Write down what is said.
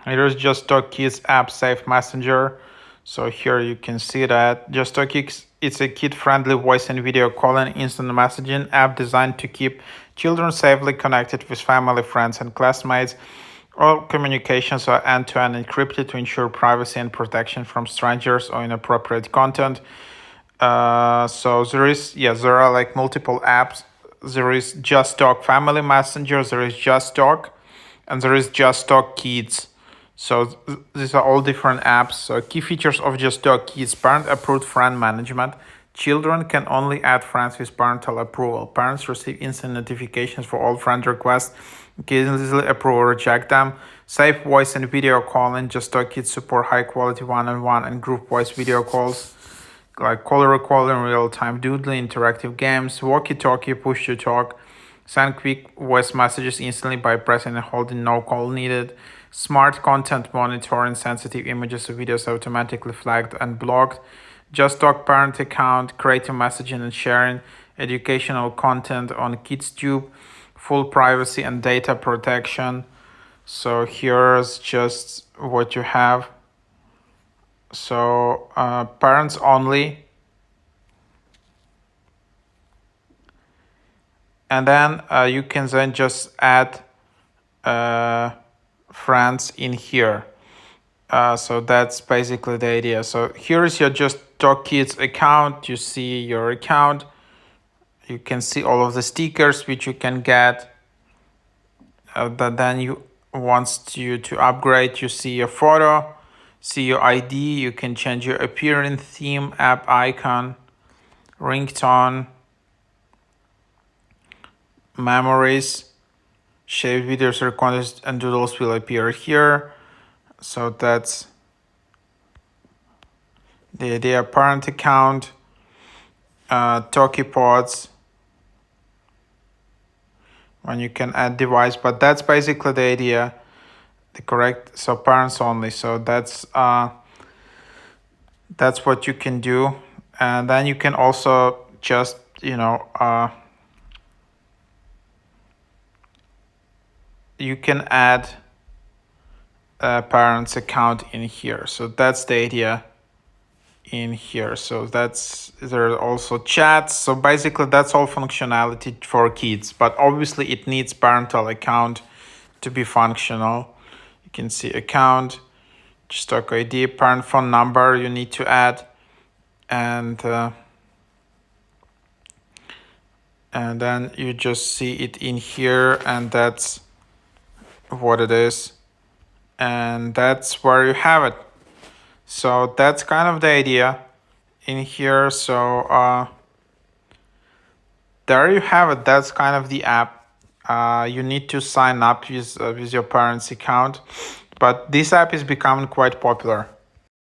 Here's Justalk Kids app Safe Messenger. So here you can see that Justalk Kids, it's a kid-friendly voice and video calling instant messaging app designed to keep children safely connected with family, friends, and classmates. All communications are end-to-end encrypted to ensure privacy and protection from strangers or inappropriate content. So there are like multiple apps. There is Justalk Family Messenger, there is Justalk, and there is Justalk Kids. So these are all different apps. So key features of Justalk Kids: parent-approved friend management. Children can only add friends with parental approval. Parents receive instant notifications for all friend requests. Kids easily approve or reject them. Safe voice and video calling. Justalk Kids support high-quality one-on-one and group voice video calls, like caller recording, real-time doodling, interactive games, walkie-talkie, push-to-talk, send quick voice messages instantly by pressing and holding, no call needed, smart content monitoring, sensitive images or videos automatically flagged and blocked, Justalk parent account, creative messaging and sharing, educational content on KidsTube, full privacy and data protection. So here's just what you have. So parents only, and then you can then just add friends in here. So that's basically the idea. So here is your Justalk Kids account. You see your account. You can see all of the stickers which you can get. That then you wants you to upgrade. You see your photo, see your ID. You can change your appearance, theme, app icon, ringtone, memories, shared videos, recordings, and doodles will appear here. So that's the idea. Parent account, talkie pods, when you can add device, but that's basically the idea. The correct, so parents only. So that's what you can do, and then you can also just you can add a parent's account in here. So that's the idea in here. So there are also chats. So basically that's all functionality for kids, but obviously it needs parental account to be functional. You can see account, Justalk ID, parent phone number you need to add, and then you just see it in here, and that's what it is, and that's where you have it. So that's kind of the idea in here. So there you have it. That's kind of the app. You need to sign up with your parents' account, but this app is becoming quite popular.